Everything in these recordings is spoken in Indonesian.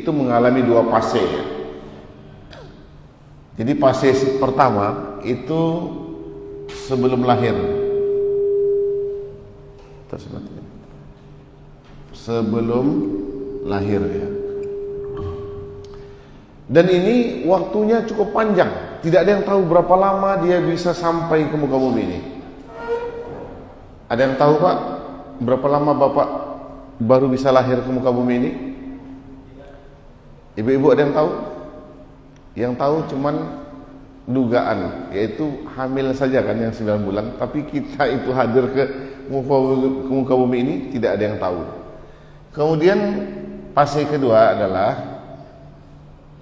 itu mengalami dua fase. Jadi fase pertama itu sebelum lahir. Sebelum lahir ya. Dan ini waktunya cukup panjang. Tidak ada yang tahu berapa lama dia bisa sampai ke muka bumi ini. Ada yang tahu Pak? Berapa lama Bapak baru bisa lahir ke muka bumi ini? Ibu-ibu ada yang tahu? Yang tahu cuman dugaan, yaitu hamil saja kan yang 9 bulan. Tapi kita itu hadir ke muka bumi ini tidak ada yang tahu. Kemudian fase kedua adalah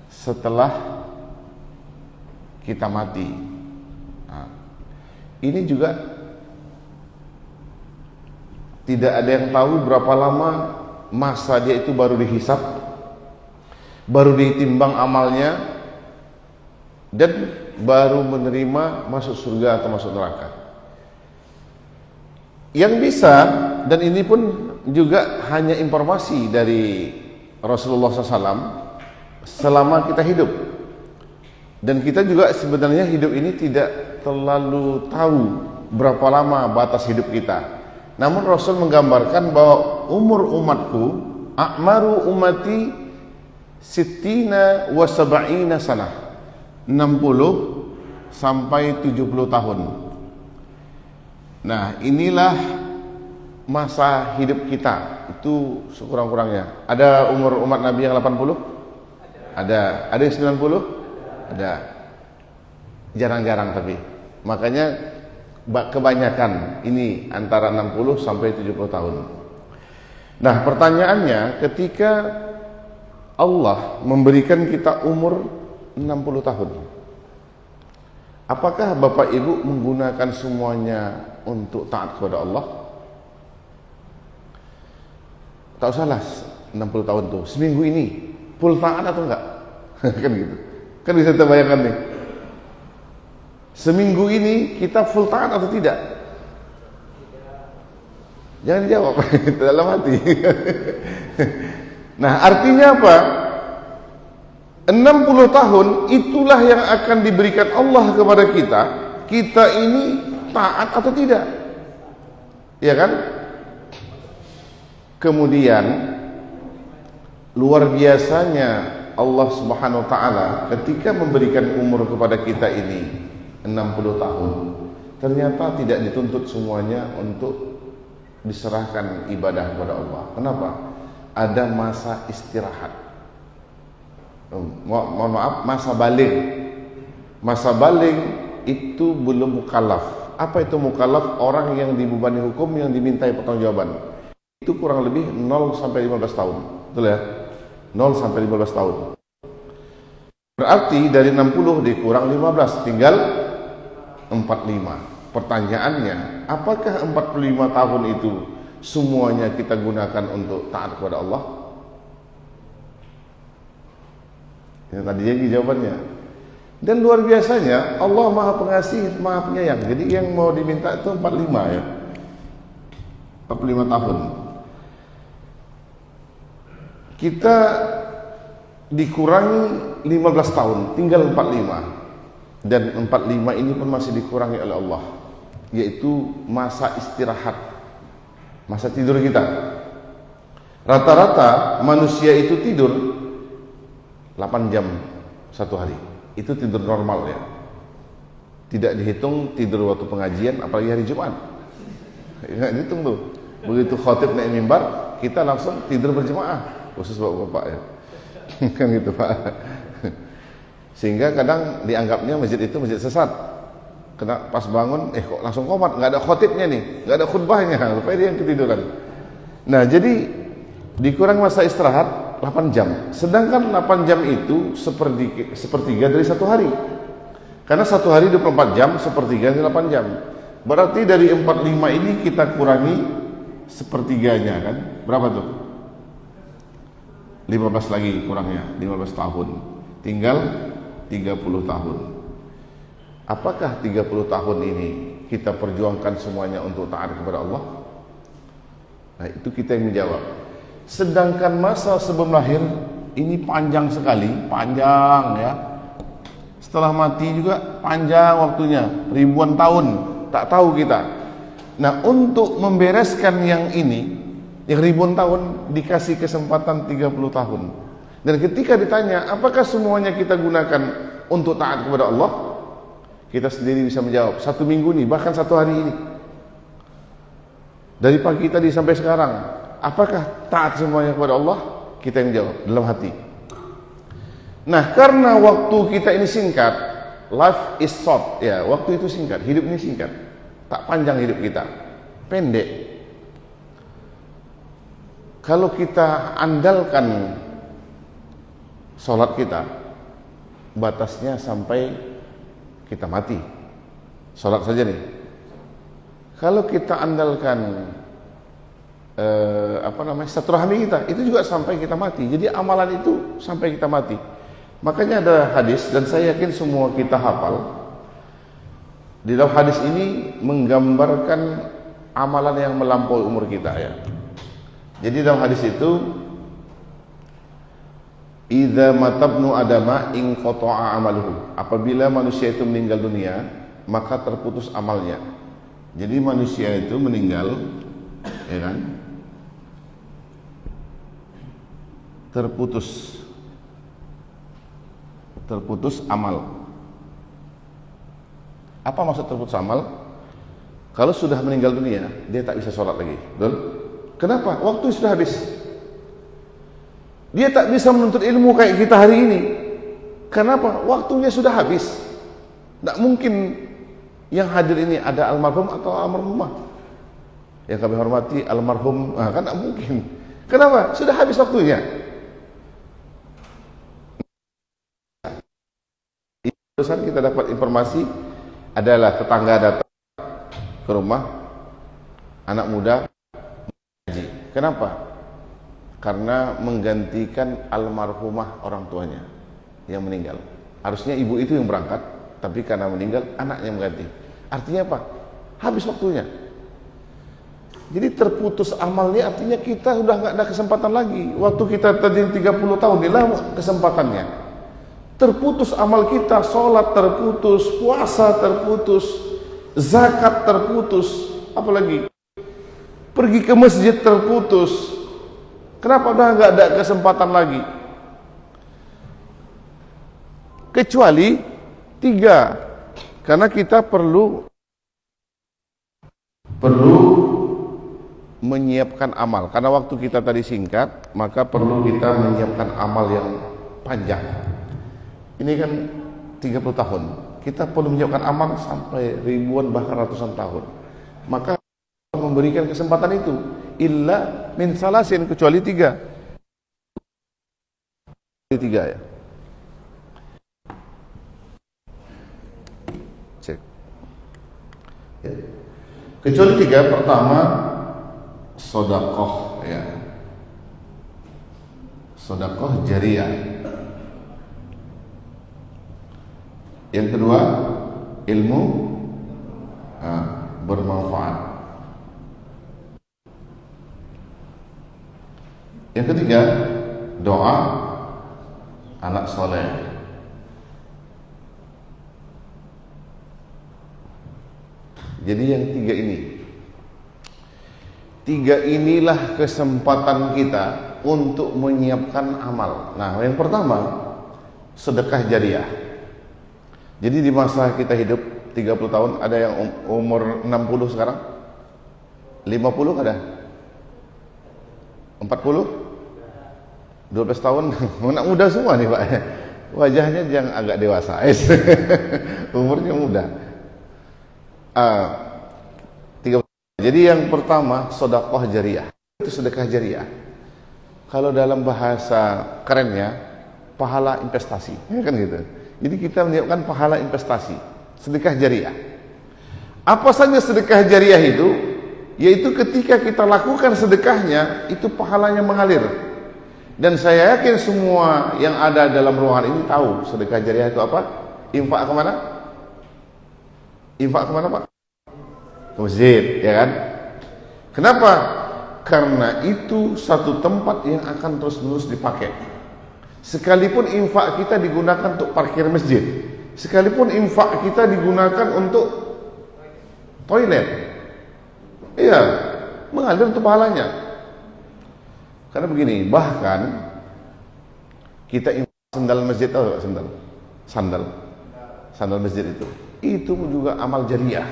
setelah kita mati. Nah, ini juga tidak ada yang tahu berapa lama masa dia itu baru dihisap, baru ditimbang amalnya, dan baru menerima masuk surga atau masuk neraka. Yang bisa, dan ini pun juga hanya informasi dari Rasulullah SAW selama kita hidup. Dan kita juga sebenarnya hidup ini tidak terlalu tahu berapa lama batas hidup kita. Namun Rasul menggambarkan bahwa umur umatku, a'maru ummati sittina wa sab'ina sanah, 60 sampai 70 tahun. Nah, inilah masa hidup kita. Itu sekurang-kurangnya. Ada umur umat Nabi yang 80? Ada. Ada yang 90? Ada. Jarang-jarang tapi. Makanya kebanyakan ini antara 60 sampai 70 tahun. Nah, pertanyaannya, ketika Allah memberikan kita umur 60 tahun, apakah Bapak Ibu menggunakan semuanya untuk taat kepada Allah? Tak usahlah 60 tahun tuh, seminggu ini full taat atau enggak? Kan gitu. Kan bisa terbayangkan nih. Seminggu ini kita full taat atau tidak? Jangan dijawab dalam hati. Nah, artinya apa? 60 tahun itulah yang akan diberikan Allah kepada kita. Kita ini taat atau tidak? Ya kan? Kemudian luar biasanya Allah Subhanahu wa taala ketika memberikan umur kepada kita ini 60 tahun, ternyata tidak dituntut semuanya untuk diserahkan ibadah kepada Allah. Kenapa? Ada masa istirahat. Mohon maaf, masa baligh. Masa baligh itu belum mukallaf. Apa itu mukallaf? Orang yang dibebani hukum, yang dimintai pertanggungjawaban. Itu kurang lebih 0 sampai 15 tahun. Betul ya? 0 sampai 15 tahun. Berarti dari 60 dikurang 15, tinggal 45. Pertanyaannya, apakah 45 tahun itu semuanya kita gunakan untuk taat kepada Allah? Yang tadi lagi jawabannya. Dan luar biasanya Allah Maha Pengasih, Maha Penyayang. Jadi yang mau diminta itu 45 ya. 45 tahun. Kita dikurangi 15 tahun, tinggal 45. Dan 45 ini pun masih dikurangi oleh Allah, yaitu masa istirahat, masa tidur kita. Rata-rata manusia itu tidur 8 jam satu hari. Itu tidur normal ya. Tidak dihitung tidur waktu pengajian, apalagi hari Jumat. Nggak dihitung tuh. Begitu khatib naik mimbar, kita langsung tidur berjemaah, khusus bapak-bapak ya. Kan gitu Pak. Sehingga kadang dianggapnya masjid itu masjid sesat. Kena pas bangun, kok langsung qomat, nggak ada khotibnya nih, nggak ada khutbahnya, supaya dia yang ketiduran. Nah, jadi dikurang masa istirahat 8 jam. Sedangkan 8 jam itu sepertiga dari satu hari. Karena satu hari 24 jam, sepertiga dari 8 jam. Berarti dari 45 ini kita kurangi sepertiganya kan? Berapa tuh? 15 lagi kurangnya, 15 tahun. Tinggal 30 tahun. Apakah 30 tahun ini kita perjuangkan semuanya untuk taat kepada Allah? Nah, itu kita yang menjawab. Sedangkan masa sebelum lahir ini panjang sekali, panjang ya. Setelah mati juga panjang waktunya, ribuan tahun, tak tahu kita. Nah, untuk membereskan yang ini, yang ribuan tahun, dikasih kesempatan 30 tahun. Dan ketika ditanya, apakah semuanya kita gunakan untuk taat kepada Allah? Kita sendiri bisa menjawab, 1 minggu ini, bahkan 1 hari ini. Dari pagi tadi sampai sekarang, apakah taat semuanya kepada Allah? Kita yang jawab, dalam hati. Nah, karena waktu kita ini singkat, life is short, ya, waktu itu singkat, hidup ini singkat, tak panjang hidup kita, pendek. Kalau kita andalkan sholat kita, batasnya sampai kita mati, sholat saja nih. Kalau kita andalkan silaturahmi kita, itu juga sampai kita mati. Jadi amalan itu sampai kita mati. Makanya ada hadis, dan saya yakin semua kita hafal. Di dalam hadis ini menggambarkan amalan yang melampaui umur kita, ya. Jadi dalam hadis itu, idza matabnu adama in qata'a amaluhu. Apabila manusia itu meninggal dunia, maka terputus amalnya. Jadi manusia itu meninggal, ya kan? Terputus amal. Apa maksud terputus amal? Kalau sudah meninggal dunia, dia tak bisa sholat lagi. Betul? Kenapa? Waktu sudah habis. Dia tak bisa menuntut ilmu kayak kita hari ini. Kenapa? Waktunya sudah habis. Tak mungkin yang hadir ini ada almarhum atau almarhumah. Yang kami hormati almarhum, kan tak mungkin. Kenapa? Sudah habis waktunya. Terusan kita dapat informasi adalah tetangga datang ke rumah, anak muda haji. Kenapa? Karena menggantikan almarhumah orang tuanya yang meninggal. Harusnya ibu itu yang berangkat, tapi karena meninggal anaknya mengganti. Artinya apa? Habis waktunya. Jadi terputus amalnya, artinya kita sudah nggak ada kesempatan lagi. Waktu kita tadi 30 tahun, hilang kesempatannya. Terputus amal kita, sholat terputus, puasa terputus, zakat terputus, apalagi pergi ke masjid terputus. Kenapa udah nggak ada kesempatan lagi? Kecuali 3, karena kita perlu menyiapkan amal. Karena waktu kita tadi singkat, maka perlu kita menyiapkan amal yang panjang. Ini kan 30 tahun. Kita perlu menyiapkan amal sampai ribuan bahkan ratusan tahun. Maka memberikan kesempatan itu. Illa min salasin, kecuali 3. 3 ya. Cek. Ya. Kecuali 3, pertama sedekah, ya. Sedekah jariyah. Yang kedua, ilmu bermanfaat. Yang ketiga, doa anak soleh. Jadi yang 3 ini, 3 inilah kesempatan kita untuk menyiapkan amal. Nah, yang pertama, sedekah jariyah. Jadi di masa kita hidup 30 tahun, ada yang umur 60 sekarang, 50 ada, 40, 12 tahun, anak muda semua nih Pak. Wajahnya yang agak dewasa, umurnya muda. 30. Jadi yang pertama, sedekah jariyah. Itu sedekah jariyah. Kalau dalam bahasa kerennya, pahala investasi, ya kan gitu. Jadi kita menyiapkan pahala investasi, sedekah jariyah. Apa saja sedekah jariyah itu? Yaitu ketika kita lakukan sedekahnya, itu pahalanya mengalir. Dan saya yakin semua yang ada dalam ruangan ini tahu sedekah jariyah itu apa? Infak kemana? Infak kemana Pak? Ke masjid, ya kan? Kenapa? Karena itu satu tempat yang akan terus-menerus dipakai. Sekalipun infak kita digunakan untuk parkir masjid, sekalipun infak kita digunakan untuk toilet, iya, mengalir untuk pahalanya. Karena begini, bahkan kita infak sandal masjid, tahu gak sandal masjid itu juga amal jariah.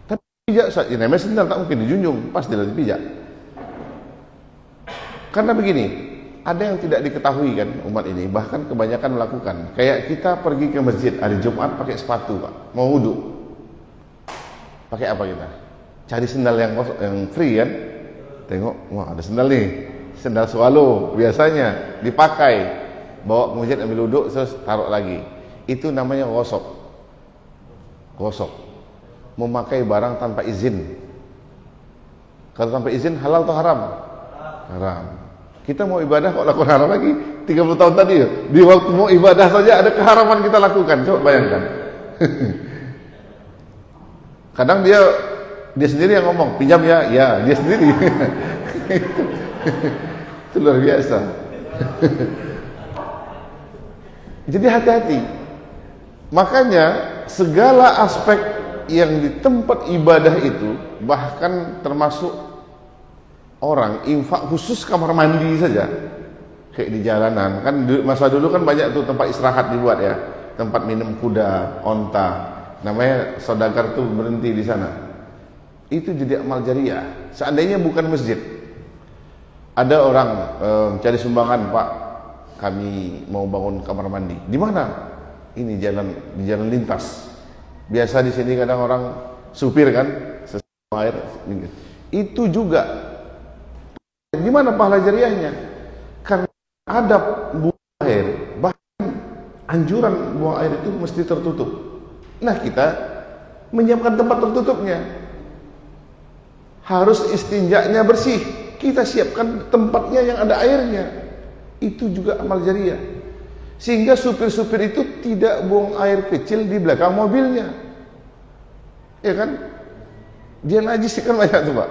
Tapi pijak saja, namanya sandal tak mungkin dijunjung, pasti dipijak. Karena begini, ada yang tidak diketahui kan umat ini, bahkan kebanyakan melakukan. Kayak kita pergi ke masjid hari Jumat pakai sepatu, Pak, mau wudhu, pakai apa kita? Cari sandal yang free kan? Tengok, wah ada sandal nih, sandal swallow biasanya dipakai, bawa ke masjid ambil wudhu, terus taruh lagi. Itu namanya gosok. Memakai barang tanpa izin. Kalau tanpa izin halal atau haram? Haram. Kita mau ibadah kok lakukan haram lagi? 30 tahun tadi ya, di waktu mau ibadah saja ada keharaman kita lakukan. Coba bayangkan. Kadang dia sendiri yang ngomong, pinjam ya, dia sendiri. Itu luar biasa. Jadi hati-hati. Makanya segala aspek yang di tempat ibadah itu, bahkan termasuk orang infak khusus kamar mandi saja, kayak di jalanan kan, masa dulu kan banyak tuh tempat istirahat dibuat ya, tempat minum kuda, onta, namanya saudagar tuh berhenti di sana. Itu jadi amal jariah. Seandainya bukan masjid, ada orang cari sumbangan, Pak, kami mau bangun kamar mandi. Di mana? Ini di jalan lintas. Biasa di sini kadang orang supir kan, sesuai air. Itu juga. Di mana pahala jariahnya? Karena adab buang air, bahkan anjuran buang air itu mesti tertutup. Nah, kita menyiapkan tempat tertutupnya. Harus istinjaknya bersih. Kita siapkan tempatnya yang ada airnya. Itu juga amal jariah. Sehingga supir-supir itu tidak buang air kecil di belakang mobilnya. Ya kan? Dia najis kan banyak tuh, Pak.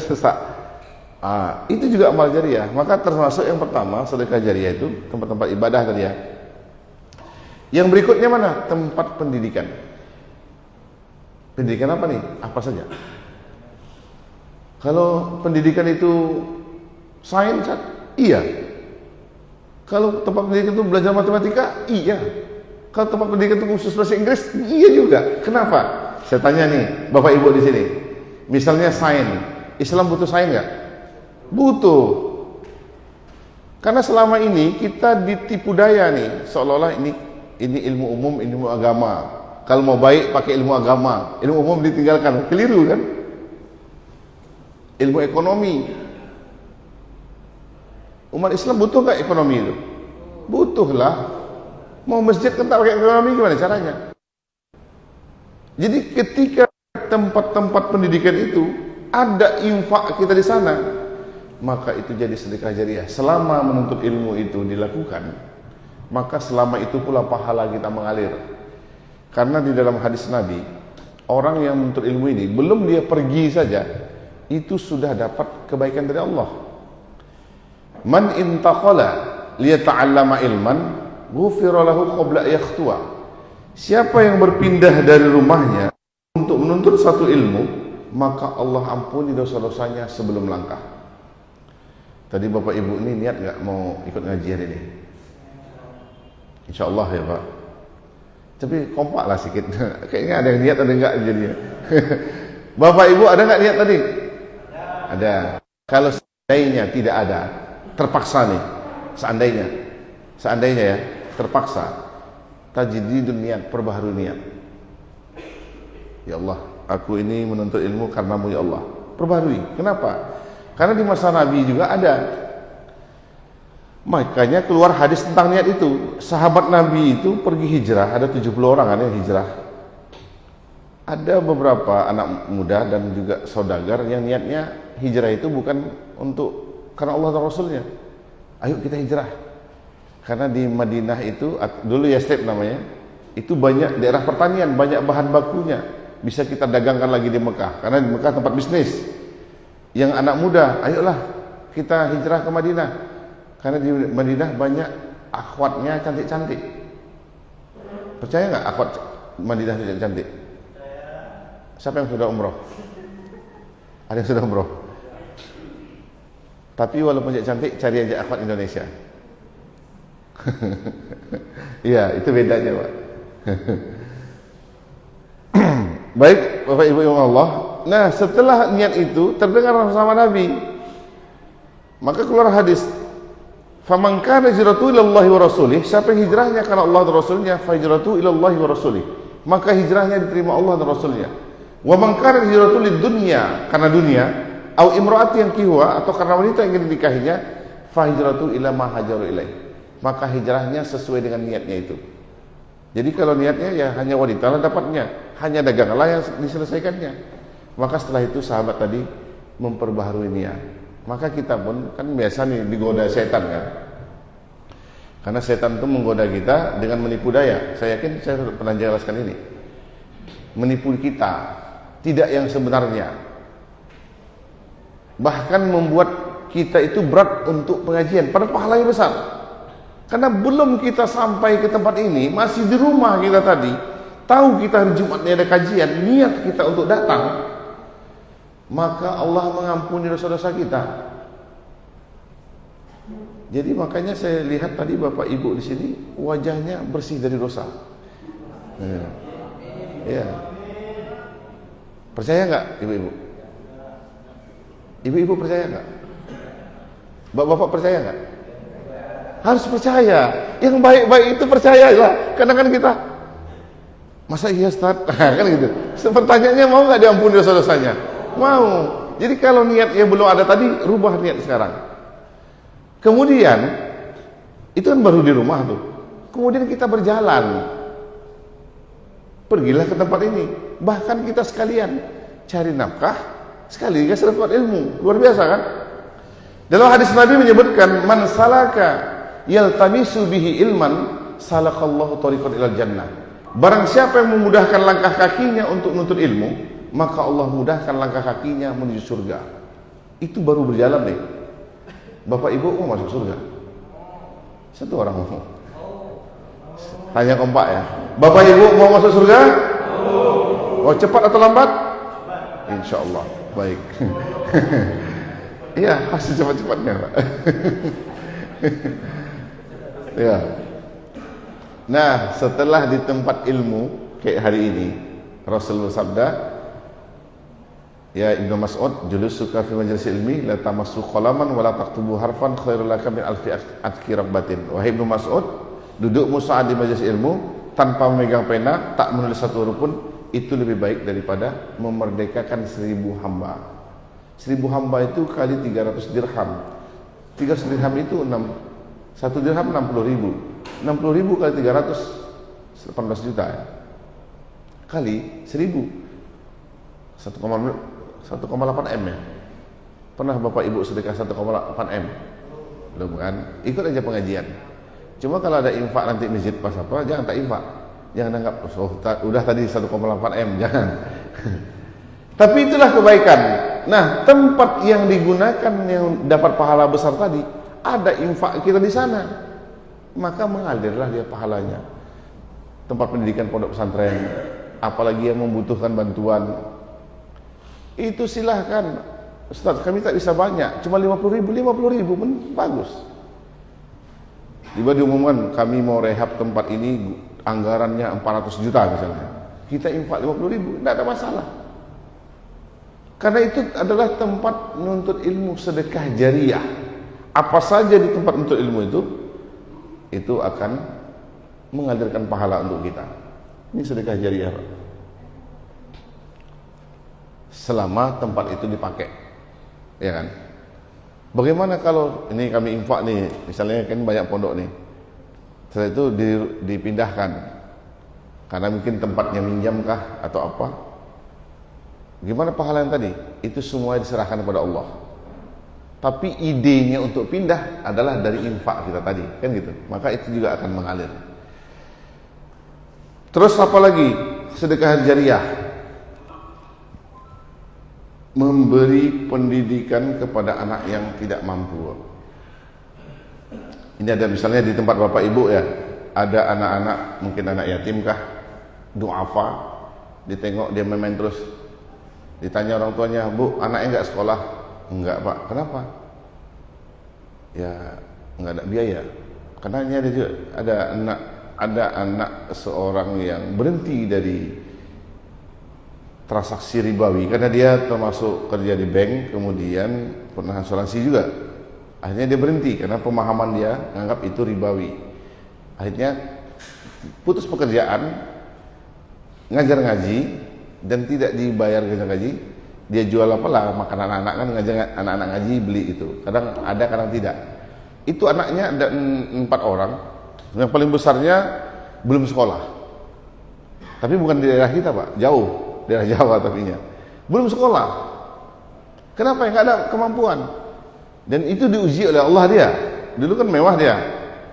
Sesak. Itu juga amal jariah. Maka termasuk yang pertama sedekah jariah itu tempat-tempat ibadah tadi ya. Yang berikutnya mana? Tempat pendidikan. Pendidikan apa nih? Apa saja? Kalau pendidikan itu sains, iya. Kalau tempat pendidikan itu belajar matematika, iya. Kalau tempat pendidikan itu khusus bahasa Inggris, iya juga. Kenapa? Saya tanya nih, Bapak Ibu di sini. Misalnya sains, Islam butuh sains nggak? Butuh. Karena selama ini kita ditipu daya nih, seolah-olah ini ilmu umum, ilmu agama. Kalau mau baik pakai ilmu agama, ilmu umum ditinggalkan. Keliru kan? Ilmu ekonomi. Umat Islam butuh nggak ekonomi itu? Butuhlah. Mau masjid kan tak pakai ekonomi, gimana caranya? Jadi ketika tempat-tempat pendidikan itu ada infak kita di sana, maka itu jadi sedekah jariah. Selama menuntut ilmu itu dilakukan, maka selama itu pula pahala kita mengalir. Karena di dalam hadis Nabi, orang yang menuntut ilmu ini belum dia pergi saja, itu sudah dapat kebaikan dari Allah. Man intaqala liyata'allama ilman ghufira lahu qabla yakhtuwa. Siapa yang berpindah dari rumahnya untuk menuntut satu ilmu, maka Allah ampuni dosa-dosanya sebelum langkah. Tadi Bapak Ibu ini niat nggak mau ikut ngaji hari ini? Insyaallah ya Pak. Tapi kompak lah sedikit. Kayaknya ada yang niat, ada yang enggak jadinya. Bapak Ibu ada nggak niat tadi? Ada. Kalau seandainya tidak ada, terpaksa nih. Seandainya ya, terpaksa. Tajdidun niat, perbaharui niat. Ya Allah, aku ini menuntut ilmu karenamu ya Allah. Perbaharui. Kenapa? Karena di masa Nabi juga ada. Makanya keluar hadis tentang niat itu. Sahabat Nabi itu pergi hijrah, ada 70 orang kan yang hijrah. Ada beberapa anak muda dan juga saudagar yang niatnya hijrah itu bukan untuk karena Allah dan Rasulnya. Ayo kita hijrah. Karena di Madinah itu dulu Yastrib namanya, itu banyak daerah pertanian, banyak bahan bakunya, bisa kita dagangkan lagi di Mekah. Karena di Mekah tempat bisnis. Yang anak muda, ayolah kita hijrah ke Madinah. Karena di Madinah banyak akhwatnya cantik-cantik. Percaya nggak akhwat Madinah itu cantik? Siapa yang sudah umroh? Ada yang sudah umroh? Tapi walaupun cantik, cari aja akhwat Indonesia. Iya, itu bedanya, Pak. Baik, Bapak Ibu yang Allah. Nah, setelah niat itu terdengar sama Nabi, maka keluar hadis, faman kana hijratuhu ilallahi wa rasulih, siapa yang hijrahnya karena Allah dan Rasulnya, fa hijratuhu ilallahi wa rasulih, maka hijrahnya diterima Allah dan Rasulnya. Wa man kana hijratuhu lidunya, karena dunia, au imraati yang kiwa, atau karena wanita yang ingin dinikahinya, fa hijratuhu ila ma hajaru ilaih, maka hijrahnya sesuai dengan niatnya itu. Jadi kalau niatnya ya hanya wanita lah dapatnya, hanya daganganlah yang diselesaikannya. Maka setelah itu sahabat tadi memperbaharui niat. Maka kita pun kan biasa nih digoda setan kan. Karena setan itu menggoda kita dengan menipu daya. Saya yakin saya pernah jelaskan ini. Menipu kita, tidak yang sebenarnya. Bahkan membuat kita itu berat untuk pengajian, padahal pahalanya besar. Karena belum kita sampai ke tempat ini, masih di rumah kita tadi, tahu kita hari Jumat ini ada kajian, niat kita untuk datang, maka Allah mengampuni dosa-dosa kita. Jadi makanya saya lihat tadi Bapak Ibu di sini wajahnya bersih dari dosa. Ya. Percaya nggak ibu-ibu? Ibu-ibu percaya nggak? Bapak-bapak percaya nggak? Harus percaya. Yang baik-baik itu percayalah. Karena kan kita, masa iya Ustaz? Kan gitu. Pertanyaannya, mau nggak diampuni dosa-dosanya? Mau. Jadi kalau niatnya belum ada tadi, rubah niat sekarang. Kemudian itu kan baru di rumah tuh. Kemudian kita berjalan, pergilah ke tempat ini. Bahkan kita sekalian cari nafkah, sekaligus dapat ilmu. Luar biasa kan? Dalam hadis Nabi menyebutkan, man salaka yaltamisu bihi ilman salakallahu tariqan ilal jannah. Barang siapa yang memudahkan langkah kakinya untuk menuntut ilmu, maka Allah mudahkan langkah kakinya menuju surga. Itu baru berjalan nih. Bapak Ibu mau masuk surga? Satu orang mau. Tanya kompak ya. Bapak Ibu mau masuk surga? Mau cepat atau lambat? Insya Allah. Baik. Iya, pasti cepat-cepatnya, Pak. Ya. Nah, setelah di tempat ilmu kayak hari ini, Rasulullah sabda, ya Ibnu Mas'ud, julusuka fi majlis ilmi la tamassu qalaman wa la taktubu harfan khairul laka min alfi atqi rabbatin. Wahai Ibnu Mas'ud, dudukmu saat di majlis ilmu tanpa memegang pena, tak menulis satu huruf pun, itu lebih baik daripada memerdekakan 1000 hamba. 1000 hamba itu kali 300 dirham. 300 dirham itu 1 dirham 60.000. 60.000 kali 300 18 juta ya. Kali 1000 1,8 M ya. Pernah Bapak Ibu sedekah 1,8 M? Belum kan? Ikut aja pengajian. Cuma kalau ada infak nanti masjid pas apa, jangan tak infak. Jangan anggap udah tadi 1,8 M, jangan. Tapi itulah kebaikan. Nah, tempat yang digunakan yang dapat pahala besar tadi, ada infak kita di sana, maka mengalirlah dia pahalanya. Tempat pendidikan pondok pesantren, apalagi yang membutuhkan bantuan, itu silahkan. Ustaz, kami tak bisa banyak, cuma 50.000 pun bagus. Tiba diumumkan kami mau rehab tempat ini, anggarannya 400 juta misalnya, kita infak 50.000, tidak ada masalah. Karena itu adalah tempat menuntut ilmu, sedekah jariah. Apa saja di tempat menuntut ilmu itu akan mengalirkan pahala untuk kita. Ini sedekah jariah, Pak. Selama tempat itu dipakai, ya kan? Bagaimana kalau ini kami infak nih, misalnya kan banyak pondok nih, setelah itu dipindahkan karena mungkin tempatnya minjamkah atau apa? Gimana pahala yang tadi? Itu semua diserahkan kepada Allah. Tapi idenya untuk pindah adalah dari infak kita tadi, kan gitu. Maka itu juga akan mengalir. Terus apa lagi? Sedekah jariah. Memberi pendidikan kepada anak yang tidak mampu. Ini ada misalnya di tempat bapak ibu ya, ada anak-anak, mungkin anak yatim kah, duafa, ditengok dia main terus. Ditanya orang tuanya, "Bu, anaknya enggak sekolah?" "Enggak, Pak." "Kenapa?" "Ya, enggak ada biaya." Karena ini ada juga, ada anak seorang yang berhenti dari transaksi ribawi karena dia termasuk kerja di bank, kemudian pernah asuransi juga. Akhirnya dia berhenti karena pemahaman dia menganggap itu ribawi. Akhirnya putus pekerjaan, ngajar ngaji dan tidak dibayar ngaji. Dia jual apalah makanan anak-anak, kan ngajar anak-anak ngaji, beli itu. Kadang ada, kadang tidak. Itu anaknya ada 4 orang. Yang paling besarnya belum sekolah. Tapi bukan di daerah kita, Pak, jauh, daerah Jawa tapinya. Belum sekolah. Kenapa? Enggak ada kemampuan. Dan itu diuji oleh Allah dia. Dulu kan mewah dia.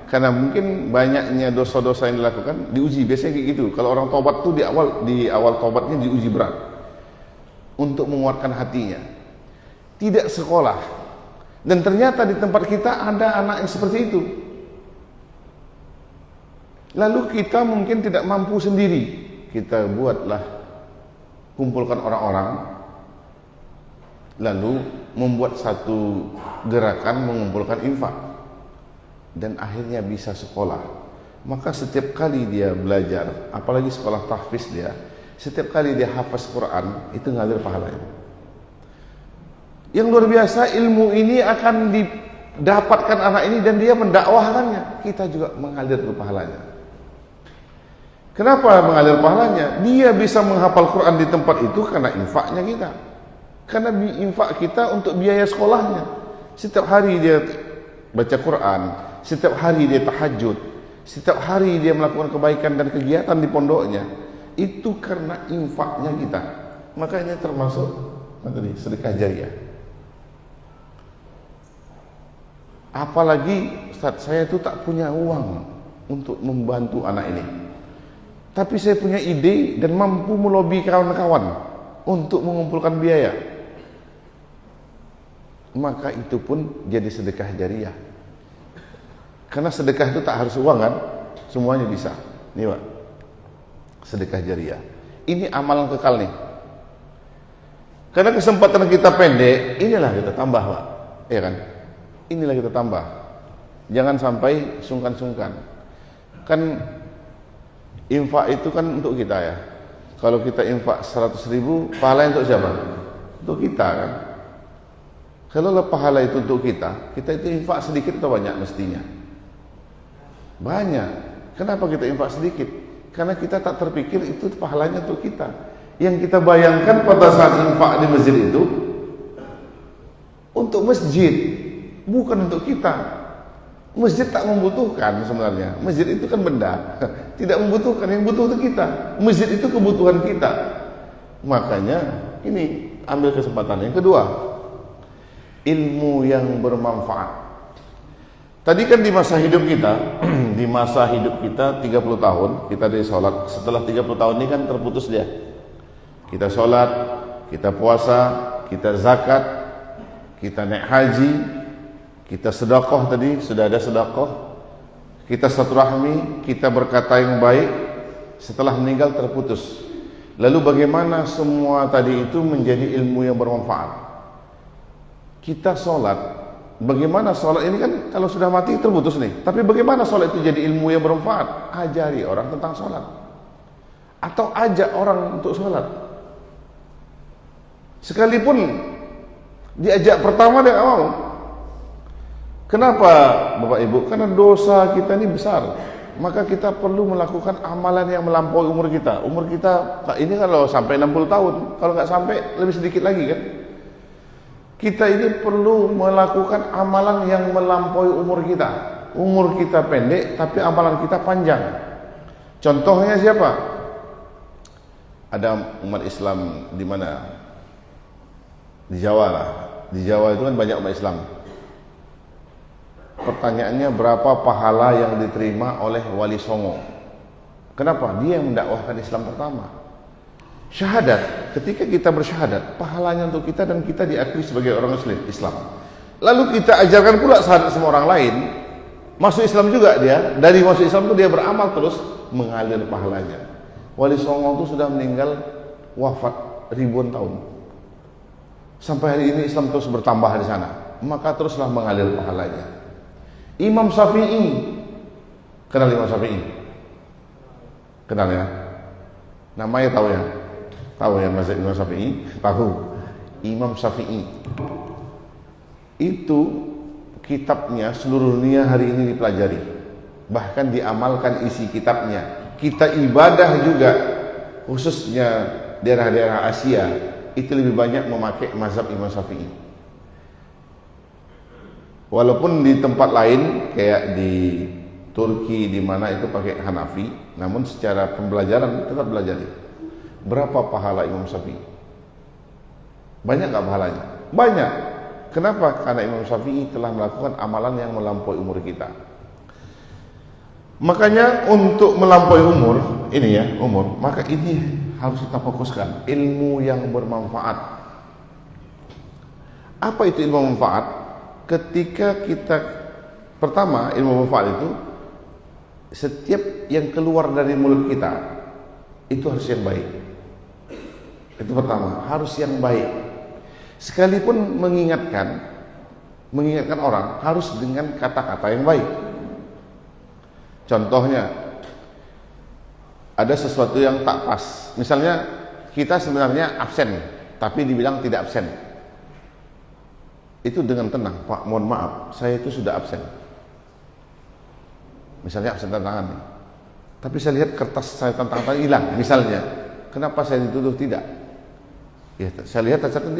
Karena mungkin banyaknya dosa-dosa yang dilakukan, diuji. Biasanya kayak gitu. Kalau orang tobat tuh di awal tobatnya diuji berat. Untuk menguatkan hatinya. Tidak sekolah. Dan ternyata di tempat kita ada anak yang seperti itu. Lalu kita mungkin tidak mampu sendiri. Kita buatlah, kumpulkan orang-orang, lalu membuat satu gerakan mengumpulkan infak, dan akhirnya bisa sekolah. Maka setiap kali dia belajar, apalagi sekolah tahfiz dia, setiap kali dia hafaz Quran, itu ngalir pahalanya. Yang luar biasa, ilmu ini akan didapatkan anak ini dan dia mendakwahkannya. Kita juga mengalir ke pahalanya. Kenapa mengalir pahalanya? Dia bisa menghafal Quran di tempat itu karena infaknya kita. Karena infak kita untuk biaya sekolahnya. Setiap hari dia baca Quran, setiap hari dia tahajud, setiap hari dia melakukan kebaikan dan kegiatan di pondoknya. Itu karena infaknya kita. Maka ini termasuk sedekah jariyah. Apalagi Ustaz, saya itu tak punya uang untuk membantu anak ini, tapi saya punya ide dan mampu melobi kawan-kawan untuk mengumpulkan biaya. Maka itu pun jadi sedekah jariyah. Karena sedekah itu tak harus uang kan, semuanya bisa. Nih Pak, sedekah jariyah. Ini amalan kekal nih. Karena kesempatan kita pendek, inilah kita tambah Pak, ya kan? Inilah kita tambah. Jangan sampai sungkan-sungkan. Kan infak itu kan untuk kita ya. Kalau kita infak 100.000, pahalanya untuk siapa? Untuk kita kan. Kalau pahala itu untuk kita itu infak sedikit atau banyak mestinya? Banyak. Kenapa kita infak sedikit? Karena kita tak terpikir itu pahalanya untuk kita. Yang kita bayangkan pada saat infak di masjid itu untuk masjid, bukan untuk kita. Masjid tak membutuhkan sebenarnya. Masjid itu kan benda, tidak membutuhkan. Yang butuh itu kita. Masjid itu kebutuhan kita. Makanya ini ambil kesempatan. Yang kedua, ilmu yang bermanfaat. Tadi kan di masa hidup kita, di masa hidup kita 30 tahun, kita dari sholat. Setelah 30 tahun ini kan terputus dia. Kita sholat, kita puasa, kita zakat, kita naik haji, kita sedekah tadi, sudah ada sedekah, kita silaturahmi, kita berkata yang baik, setelah meninggal terputus. Lalu bagaimana semua tadi itu menjadi ilmu yang bermanfaat? Kita sholat, bagaimana sholat ini kan kalau sudah mati terputus nih, tapi bagaimana sholat itu jadi ilmu yang bermanfaat? Ajari orang tentang sholat, atau ajak orang untuk sholat. Sekalipun diajak pertama dia nggak mau. Kenapa Bapak Ibu? Karena dosa kita ini besar. Maka kita perlu melakukan amalan yang melampaui umur kita. Umur kita ini kalau sampai 60 tahun, kalau nggak sampai lebih sedikit lagi kan. Kita ini perlu melakukan amalan yang melampaui umur kita. Umur kita pendek, tapi amalan kita panjang. Contohnya siapa? Ada umat Islam di mana? Di Jawa lah. Di Jawa itu kan banyak umat Islam. Pertanyaannya, berapa pahala yang diterima oleh Wali Songo? Kenapa? Dia yang mendakwahkan Islam pertama. Syahadat, ketika kita bersyahadat, pahalanya untuk kita dan kita diakui sebagai orang Muslim Islam. Lalu kita ajarkan pula syahadat sama orang lain, Masuk Islam juga dia, dari masuk Islam itu dia beramal terus mengalir pahalanya. Wali Songo itu sudah meninggal wafat ribuan tahun. Sampai hari ini Islam terus bertambah di sana, maka teruslah mengalir pahalanya. Imam Syafi'i, kenal Imam Syafi'i? Kenal ya? Namanya tahu ya? Tahu ya Mas Imam Syafi'i? Tahu. Imam Syafi'i itu kitabnya seluruh dunia hari ini dipelajari, bahkan diamalkan isi kitabnya. Kita ibadah juga, khususnya daerah-daerah Asia, itu lebih banyak memakai mazhab Imam Syafi'i. Walaupun di tempat lain kayak di Turki di mana itu pakai Hanafi, namun secara pembelajaran tetap belajari. Berapa pahala Imam Syafi'i? Banyak nggak pahalanya? Banyak. Kenapa? Karena Imam Syafi'i telah melakukan amalan yang melampaui umur kita. Makanya untuk melampaui umur ini ya, maka ini harus kita fokuskan ilmu yang bermanfaat. Apa itu ilmu manfaat? Ketika kita pertama, ilmu manfaat itu setiap yang keluar dari mulut kita itu harus yang baik. Itu pertama, harus yang baik. Sekalipun mengingatkan orang harus dengan kata-kata yang baik. Contohnya, ada sesuatu yang tak pas. Misalnya kita sebenarnya absen, tapi dibilang tidak absen. Itu dengan tenang, Pak, mohon maaf, saya itu sudah absen. Misalnya absen tantangan nih. Tapi saya lihat kertas saya tantangan hilang, misalnya. Kenapa saya dituduh tidak? Ya, saya lihat catatan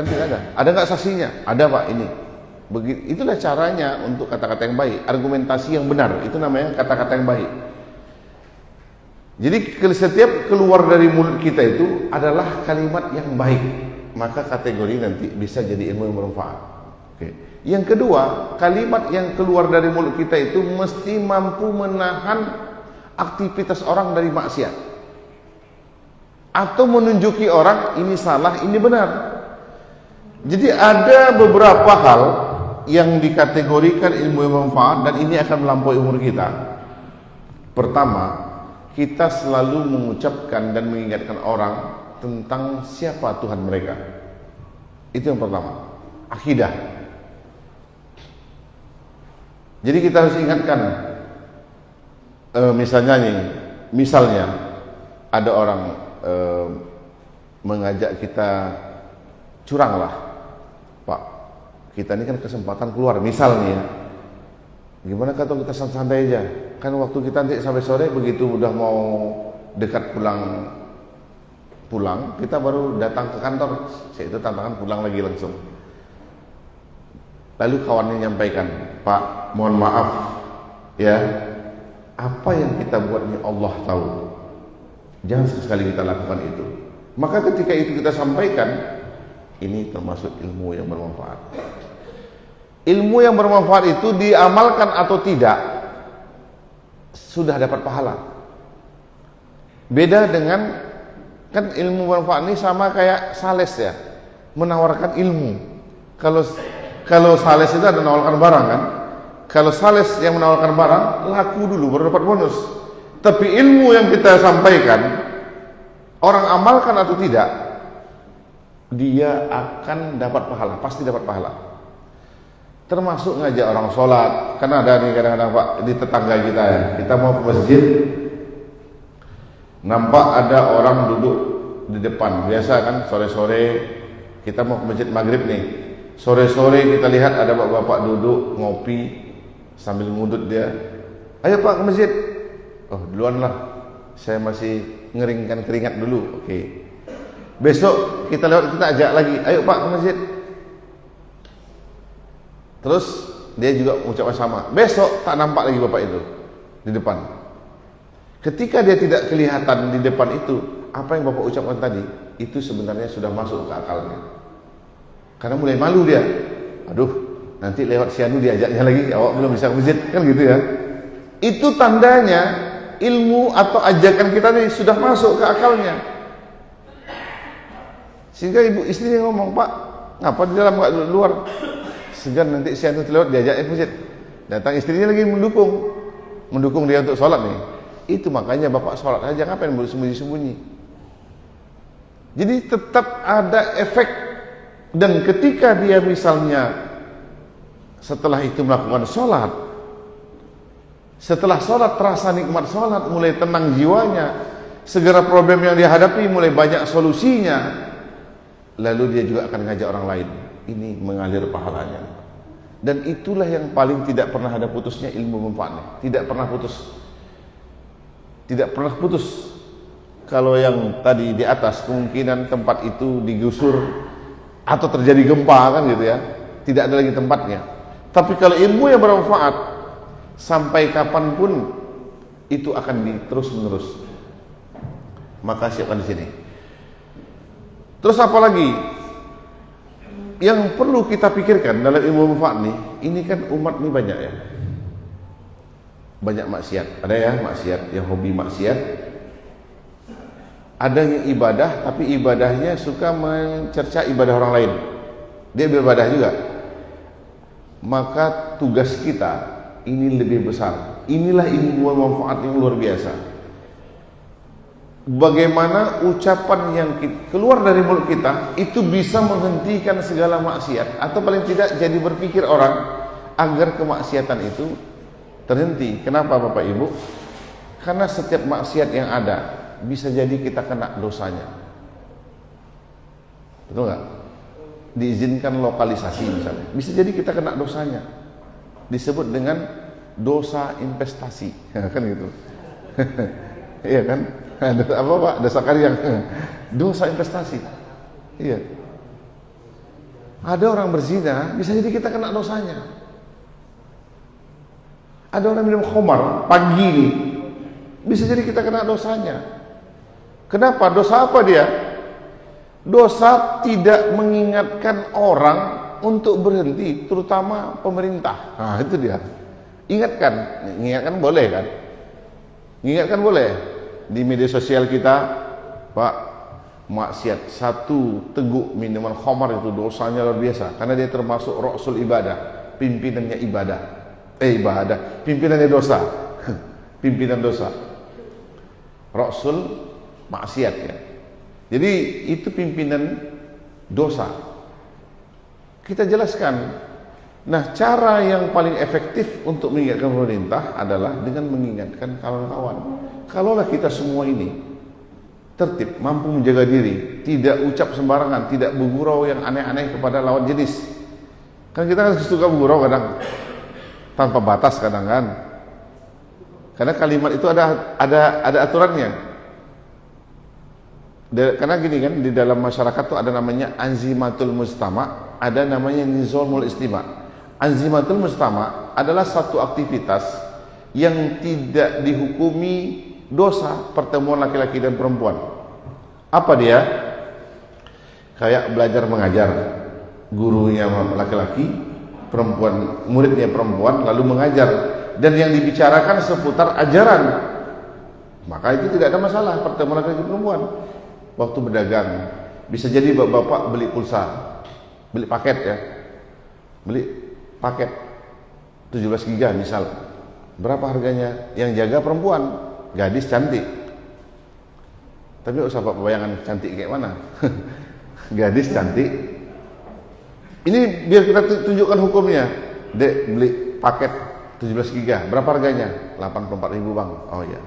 tidak ada. Ada nggak saksinya? Ada Pak, ini. Itulah caranya untuk kata-kata yang baik, argumentasi yang benar. Itu namanya kata-kata yang baik. Jadi setiap keluar dari mulut kita itu adalah kalimat yang baik, maka kategori nanti bisa jadi ilmu yang bermanfaat. Oke. Yang kedua, kalimat yang keluar dari mulut kita itu mesti mampu menahan aktivitas orang dari maksiat, atau menunjuki orang ini salah, ini benar. Jadi ada beberapa hal yang dikategorikan ilmu yang bermanfaat dan ini akan melampaui umur kita. Pertama, kita selalu mengucapkan dan mengingatkan orang tentang siapa Tuhan mereka. Itu yang pertama, akidah. Jadi kita harus ingatkan, misalnya ada orang mengajak kita curanglah, Pak, kita ini kan kesempatan keluar, misalnya gimana kalau kita santai aja, kan waktu kita nanti sampai sore, begitu udah mau dekat pulang kita baru datang ke kantor, itu tantangan pulang lagi langsung. Lalu kawannya nyampaikan, Pak, mohon maaf ya, apa yang kita buat ini Allah tahu, jangan sekali kita lakukan itu. Maka ketika itu kita sampaikan, ini termasuk ilmu yang bermanfaat. Ilmu yang bermanfaat itu diamalkan atau tidak, sudah dapat pahala. Beda dengan, kan ilmu bermanfaat ini sama kayak sales ya, menawarkan ilmu. Kalau sales itu ada menawarkan barang kan. Kalau sales yang menawarkan barang, laku dulu baru dapat bonus. Tapi ilmu yang kita sampaikan, orang amalkan atau tidak, dia akan dapat pahala, pasti dapat pahala. Termasuk ngajak orang sholat. Karena ada nih kadang-kadang Pak, di tetangga kita ya, kita mau ke masjid, nampak ada orang duduk di depan. Biasa kan sore-sore kita mau ke masjid maghrib nih, sore-sore kita lihat ada bapak-bapak duduk ngopi sambil ngudut dia. Ayo Pak ke masjid. Oh duluan lah, saya masih ngeringkan keringat dulu. Oke. Besok kita lewat, kita ajak lagi, ayo Pak ke masjid. Terus dia juga mengucapkan sama. Besok tak nampak lagi bapak itu di depan. Ketika dia tidak kelihatan di depan itu, apa yang bapak ucapkan tadi itu sebenarnya sudah masuk ke akalnya. Karena mulai malu dia. Aduh, nanti lewat sianu diajaknya lagi, awak belum bisa ke masjid, kan gitu ya. Itu tandanya ilmu atau ajakan kita ini sudah masuk ke akalnya. Sehingga ibu istrinya ngomong, Pak, ngapa di dalam nggak di luar? Segan nanti sianu lewat diajaknya ke masjid. Datang istrinya lagi mendukung dia untuk sholat nih. Itu makanya bapak sholat aja, ngapain bersembunyi-sembunyi. Jadi tetap ada efek. Dan ketika dia misalnya setelah itu melakukan sholat, setelah sholat terasa nikmat sholat, mulai tenang jiwanya, segera problem yang dia hadapi mulai banyak solusinya, lalu dia juga akan ngajak orang lain. Ini mengalir pahalanya. Dan itulah yang paling tidak pernah ada putusnya ilmu manfaatnya. Tidak pernah putus. Tidak pernah putus. Kalau yang tadi di atas kemungkinan tempat itu digusur atau terjadi gempa kan gitu ya, tidak ada lagi tempatnya. Tapi kalau ilmu yang bermanfaat, sampai kapanpun itu akan terus menerus. Maka siapkan di sini. Terus apa lagi yang perlu kita pikirkan dalam ilmu manfaat nih? Ini kan umat nih banyak ya, banyak maksiat. Ada ya maksiat yang hobi maksiat, ada yang ibadah tapi ibadahnya suka mencerca ibadah orang lain, dia beribadah juga. Maka tugas kita ini lebih besar. Inilah ilmu manfaat yang luar biasa. Bagaimana ucapan yang keluar dari mulut kita itu bisa menghentikan segala maksiat, atau paling tidak jadi berpikir orang agar kemaksiatan itu terhenti. Kenapa Bapak Ibu? Karena setiap maksiat yang ada bisa jadi kita kena dosanya. Betul nggak? Diizinkan lokalisasi misalnya, bisa jadi kita kena dosanya. Disebut dengan dosa investasi, kan gitu. Iya kan? Apa Pak? Dosa karya. Dosa investasi. Iya. Ada orang berzina, bisa jadi kita kena dosanya. Ada orang minum khamar pagi ini, bisa jadi kita kena dosanya. Kenapa? Dosa apa dia? Dosa tidak mengingatkan orang untuk berhenti, terutama pemerintah. Nah, itu dia. Ingatkan boleh kan? Ingatkan boleh. Di media sosial kita, Pak, maksiat satu teguk minuman khamar itu dosanya luar biasa, karena dia termasuk rasul ibadah, pimpinannya pimpinannya dosa. Pimpinan dosa. Rasul maksiat ya. Jadi itu pimpinan dosa. Kita jelaskan. Nah, cara yang paling efektif untuk mengingatkan pemerintah adalah dengan mengingatkan kawan-kawan. Kalaulah kita semua ini tertib, mampu menjaga diri, tidak ucap sembarangan, tidak bergurau yang aneh-aneh kepada lawan jenis. Kan kita kan suka bergurau kadang tanpa batas kadang kan. Karena kalimat itu ada aturannya. Karena gini kan, di dalam masyarakat tuh ada namanya anzimatul mujtama, ada namanya nizamul istima. Anzimatul mujtama adalah satu aktivitas yang tidak dihukumi dosa, pertemuan laki-laki dan perempuan. Apa dia? Kayak belajar mengajar, gurunya laki-laki, perempuan, muridnya perempuan, lalu mengajar, dan yang dibicarakan seputar ajaran. Maka itu tidak ada masalah, pertemuan laki-laki perempuan. Waktu berdagang, bisa jadi bapak beli pulsa, beli paket ya, beli paket 17 giga misal. Berapa harganya? Yang jaga perempuan, gadis cantik. Tapi usah Pak bayangan cantik kayak mana. Gadis cantik. Ini biar kita tunjukkan hukumnya. Dek beli paket 17 giga, berapa harganya? 84.000 Bang. Oh iya.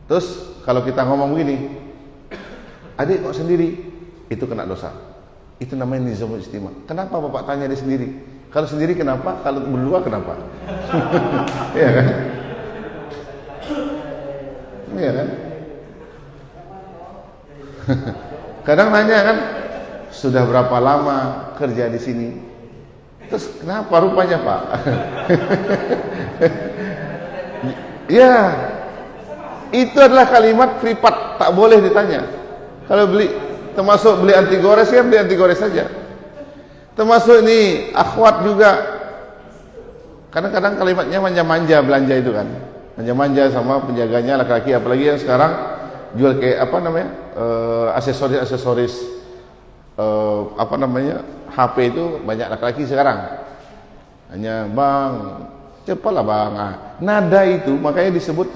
Terus kalau kita ngomong begini, adik kok sendiri, itu kena dosa. Itu namanya nizamul istima. Kenapa Bapak tanya dia sendiri? Kalau sendiri kenapa? Kalau berdua kenapa? Iya kan? Iya kan? Kadang nanya kan, sudah berapa lama kerja di sini? Terus kenapa rupanya Pak? Ya, itu adalah kalimat privat, tak boleh ditanya. Kalau beli, termasuk beli anti gores ya beli anti gores saja. Termasuk ini akhwat juga. Kadang-kadang kalimatnya manja-manja belanja itu kan. Manja-manja sama penjaganya laki-laki, apalagi yang sekarang jual kayak apa namanya? Aksesoris HP itu banyak laki-laki sekarang. Hanya bang, cepatlah bang. Nah, nada itu makanya disebut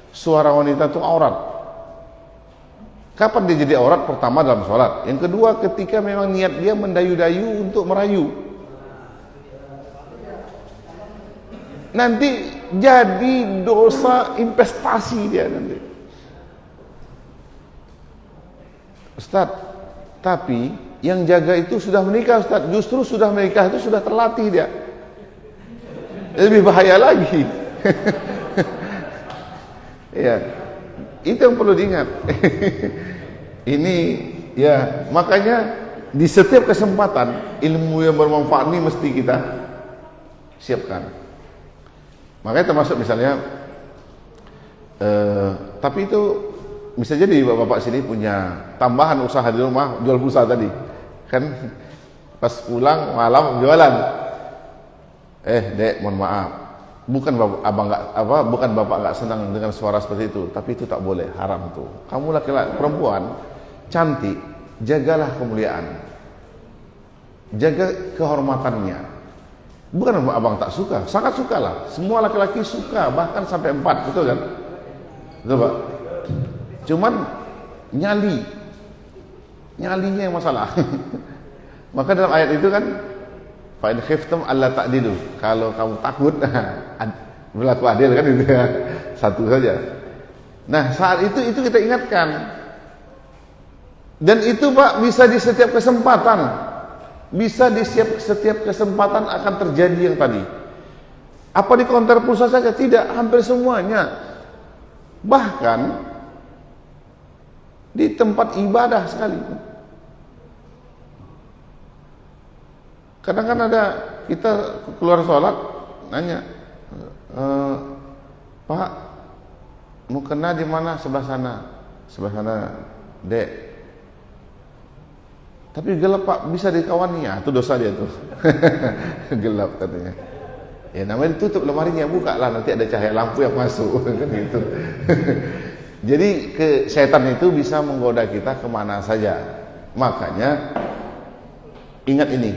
suara wanita itu aurat. Kapan dia jadi aurat? Pertama dalam sholat. Yang kedua ketika memang niat dia mendayu-dayu untuk merayu. Nanti jadi dosa investasi dia nanti. Ustaz, tapi yang jaga itu sudah menikah Ustaz. Justru sudah menikah itu sudah terlatih dia. Lebih bahaya lagi. Ya, itu yang perlu diingat. Ini ya, makanya di setiap kesempatan ilmu yang bermanfaat ini mesti kita siapkan. Makanya termasuk misalnya tapi itu bisa jadi bapak-bapak sini punya tambahan usaha di rumah, jual pulsa tadi kan, pas pulang malam jualan. Dek, mohon maaf, bukan bapak nggak senang dengan suara seperti itu, tapi itu tak boleh, haram tuh. Kamu laki-laki perempuan cantik, jagalah kemuliaan, jaga kehormatannya. Bukan abang tak suka, sangat suka lah. Semua laki-laki suka, bahkan sampai 4, betul kan? Betul Pak? Cuman nyalinya yang masalah. Maka dalam ayat itu kan, fa in khiftum alla ta'dilu, kalau kamu takut berlaku adil kan itu ya. Satu saja. Nah, saat itu kita ingatkan. Dan itu Pak bisa di setiap kesempatan. Bisa di setiap kesempatan akan terjadi yang tadi. Apa di konter pulsa saja? Tidak, hampir semuanya. Bahkan di tempat ibadah sekali. Kadang kan ada kita keluar sholat nanya, Pak, mau kena di mana? Sebelah sana. Sebelah sana, Dek. Tapi gelap Pak, bisa dikawaninya, itu dosa dia tuh. Gelap katanya. Ya namanya ditutup lemarinya, buka lah, nanti ada cahaya lampu yang masuk kan gitu. Jadi setan itu bisa menggoda kita kemana saja. Makanya ingat ini,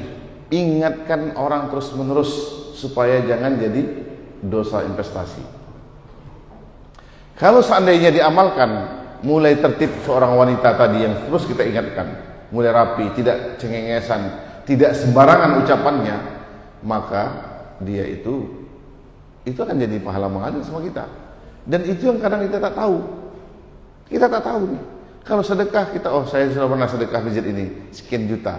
ingatkan orang terus menerus supaya jangan jadi dosa investasi. Kalau seandainya diamalkan, mulai tertib seorang wanita tadi yang terus kita ingatkan, mulai rapi, tidak cengengesan, tidak sembarangan ucapannya, maka dia itu akan jadi pahala mengalir sama kita. Dan itu yang kadang kita tak tahu. Kita tak tahu nih. Kalau sedekah kita, saya sudah pernah sedekah masjid ini sekian juta.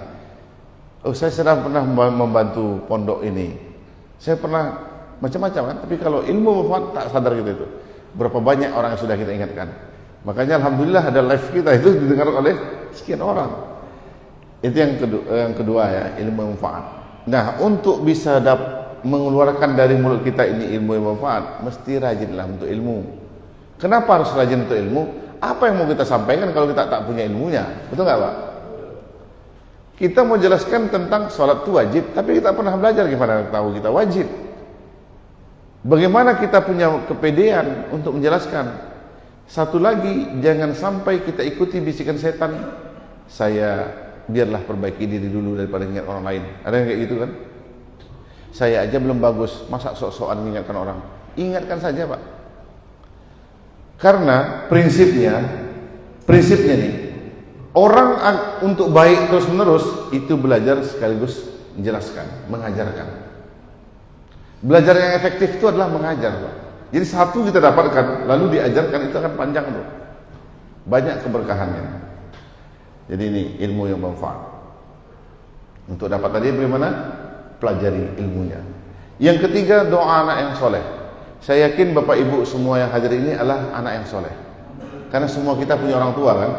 Saya sudah pernah membantu pondok ini. Saya pernah macam-macam kan. Tapi kalau ilmu manfaat tak sadar kita itu. Berapa banyak orang yang sudah kita ingatkan. Makanya alhamdulillah ada live kita itu didengar oleh sekian orang. Itu yang kedua ya, ilmu manfaat. Nah, untuk bisa mengeluarkan dari mulut kita ini ilmu yang manfaat, mesti rajinlah untuk ilmu. Kenapa harus rajin untuk ilmu? Apa yang mau kita sampaikan kalau kita tak punya ilmunya? Betul nggak Pak? Kita mau jelaskan tentang sholat itu wajib, tapi kita pernah belajar gimana tahu kita wajib. Bagaimana kita punya kepedean untuk menjelaskan. Satu lagi, jangan sampai kita ikuti bisikan setan. Biarlah perbaiki diri dulu daripada ingat orang lain. Ada yang kayak gitu kan? Saya aja belum bagus, masa sok-sokan mengingatkan orang. Ingatkan saja Pak. Karena prinsipnya nih, orang untuk baik terus menerus itu belajar sekaligus menjelaskan, mengajarkan. Belajar yang efektif itu adalah mengajar Pak. Jadi satu kita dapatkan, lalu diajarkan, itu akan panjang tuh. Banyak keberkahannya. Jadi ini ilmu yang manfaat. Untuk dapat tadi bagaimana? Pelajari ilmunya. Yang ketiga, doa anak yang soleh. Saya yakin Bapak Ibu semua yang hadir ini adalah anak yang soleh. Karena semua kita punya orang tua kan.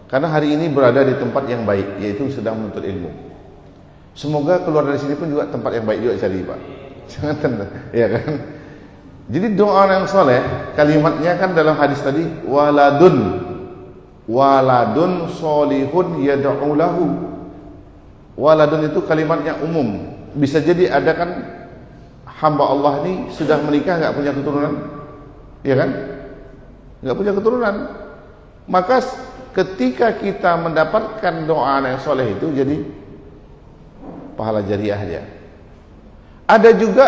Karena hari ini berada di tempat yang baik, yaitu sedang menuntut ilmu. Semoga keluar dari sini pun juga tempat yang baik juga cari Pak. Jangan tanda, ya kan? Jadi doa anak yang soleh, kalimatnya kan dalam hadis tadi, waladun solihun yad'u lahu. Waladun itu kalimatnya umum. Bisa jadi ada kan hamba Allah ini sudah menikah nggak punya keturunan, ya kan? Nggak punya keturunan. Maka ketika kita mendapatkan doa anak yang soleh itu jadi pahala jariah dia. Ada juga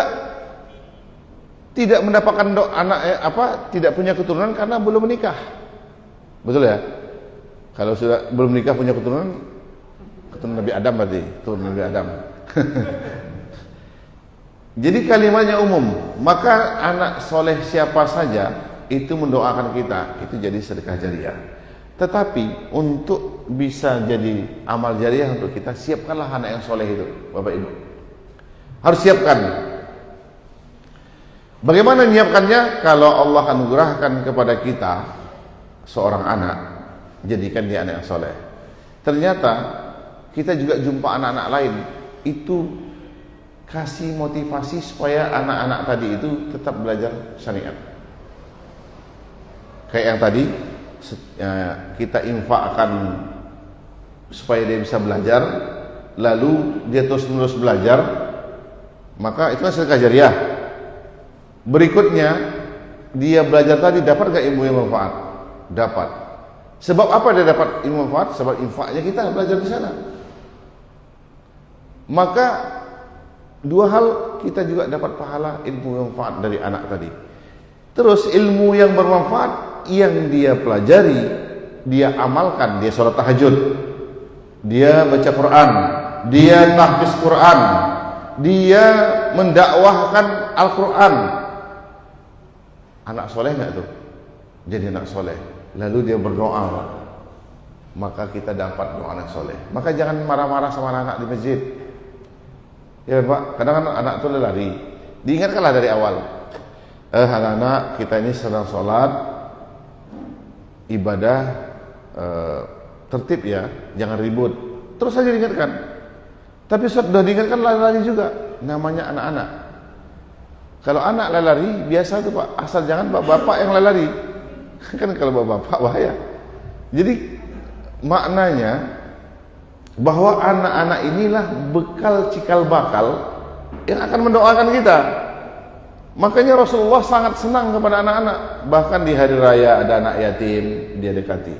tidak mendapatkan anak tidak punya keturunan karena belum menikah. Betul ya? Kalau sudah belum menikah punya keturunan Nabi Adam berarti, keturunan Nabi Adam. Jadi kalimatnya umum, maka anak soleh siapa saja itu mendoakan kita, itu jadi sedekah jariah. Tetapi untuk bisa jadi amal jariah untuk kita, siapkanlah anak yang soleh itu, Bapak Ibu. Harus siapkan. Bagaimana menyiapkannya? Kalau Allah anugerahkan kepada kita seorang anak, jadikan dia anak yang soleh. Ternyata kita juga jumpa anak-anak lain, itu kasih motivasi supaya anak-anak tadi itu tetap belajar syariat. Kayak yang tadi kita infakkan supaya dia bisa belajar, lalu dia terus-menerus belajar, maka itu kan sedekah jariah. Berikutnya dia belajar tadi, dapat gak ilmu yang manfaat? Dapat. Sebab apa dia dapat ilmu manfaat? Sebab infaknya kita belajar di sana. Maka dua hal, kita juga dapat pahala ilmu yang manfaat dari anak tadi. Terus ilmu yang bermanfaat yang dia pelajari, dia amalkan, dia sholat tahajud, dia baca Quran, dia tahfiz Quran, dia mendakwahkan Al-Quran. Anak soleh nggak tuh? Jadi anak soleh. Lalu dia berdoa, maka kita dapat doa anak soleh. Maka jangan marah-marah sama anak-anak di masjid. Ya Pak, kadang anak itu lari. Diingatkanlah dari awal. Anak-anak kita ini sedang sholat, ibadah, tertib ya, jangan ribut. Terus saja diingatkan. Tapi sudah diingatkan lari-lari juga. Namanya anak-anak. Kalau anak lari, biasa tuh Pak, asal jangan bapak yang lari. Kan kalau bapak bahaya. Jadi maknanya bahwa anak-anak inilah bekal cikal bakal yang akan mendoakan kita. Makanya Rasulullah sangat senang kepada anak-anak. Bahkan di hari raya ada anak yatim, dia dekati.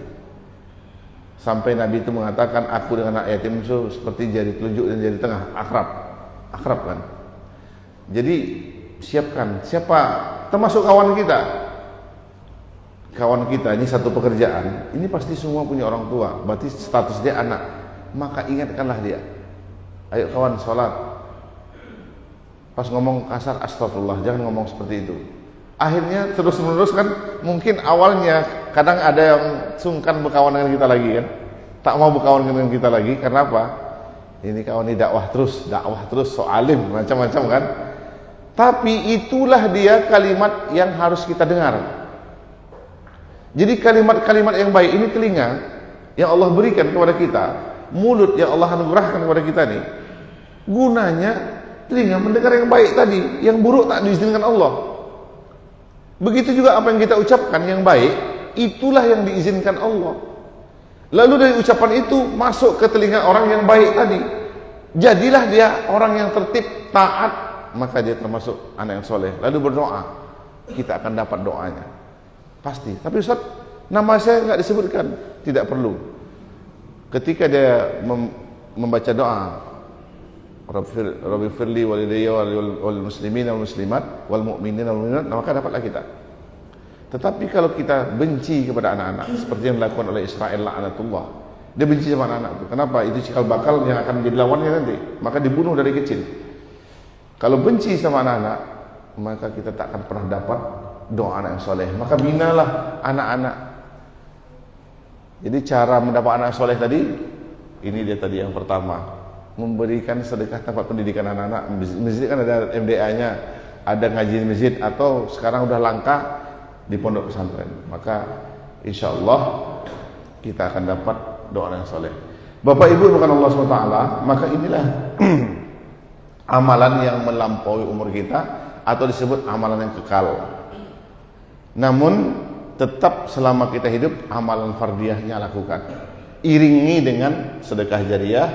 Sampai Nabi itu mengatakan, aku dengan anak yatim itu seperti jari telunjuk dan jari tengah, akrab kan. Jadi siapkan, siapa termasuk kawan kita. Kawan kita ini satu pekerjaan, ini pasti semua punya orang tua, berarti status dia anak. Maka ingatkanlah dia. Ayo kawan sholat. Pas ngomong kasar, astagfirullah, jangan ngomong seperti itu. Akhirnya terus menerus kan, mungkin awalnya kadang ada yang sungkan berkawan dengan kita lagi kan, tak mau berkawan dengan kita lagi. Karena apa? Ini kawan ini dakwah terus, so alim, macam-macam kan. Tapi itulah dia kalimat yang harus kita dengar. Jadi kalimat-kalimat yang baik ini, telinga yang Allah berikan kepada kita, mulut yang Allah anugerahkan kepada kita nih, gunanya telinga mendengar yang baik tadi, yang buruk tak diizinkan Allah. Begitu juga apa yang kita ucapkan yang baik, itulah yang diizinkan Allah. Lalu dari ucapan itu masuk ke telinga orang yang baik tadi, jadilah dia orang yang tertib, taat, maka dia termasuk anak yang soleh. Lalu berdoa, kita akan dapat doanya pasti. Tapi Ustaz, nama saya nggak disebutkan, tidak perlu. Ketika dia membaca doa, Rabbi firli walidayya wal muslimin wal muslimat wal mu'minin wal mu'minat, maka dapatlah kita. Tetapi kalau kita benci kepada anak-anak, seperti yang dilakukan oleh Israel la'natullah, dia benci sama anak-anak itu. Kenapa? Itu cikal bakal yang akan menjadi lawannya nanti, maka dibunuh dari kecil. Kalau benci sama anak-anak, maka kita tak akan pernah dapat doa anak yang soleh. Maka binalah anak-anak. Jadi cara mendapat anak soleh tadi, ini dia tadi yang pertama, memberikan sedekah tempat pendidikan anak-anak. Masjid kan ada MDA-nya, ada ngaji di masjid, atau sekarang udah langka di pondok pesantren. Maka insya Allah kita akan dapat doa yang soleh. Bapak Ibu bukan Allah SWT, maka inilah amalan yang melampaui umur kita, atau disebut amalan yang kekal. Namun tetap selama kita hidup, amalan fardiyahnya lakukan. Iringi dengan sedekah jariah,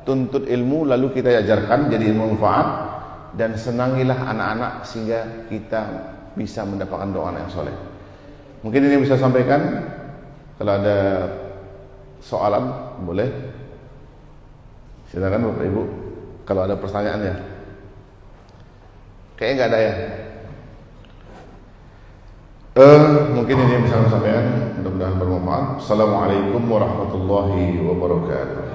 tuntut ilmu, lalu kita ajarkan jadi ilmu manfaat, dan senangilah anak-anak sehingga kita bisa mendapatkan doa yang soleh. Mungkin ini bisa sampaikan. Kalau ada soalan boleh, silakan Bapak Ibu. Kalau ada pertanyaan ya. Kayaknya nggak ada ya. Mungkin ini yang bisa saya sampaikan. Mudah-mudahan bermanfaat. Assalamualaikum warahmatullahi wabarakatuh.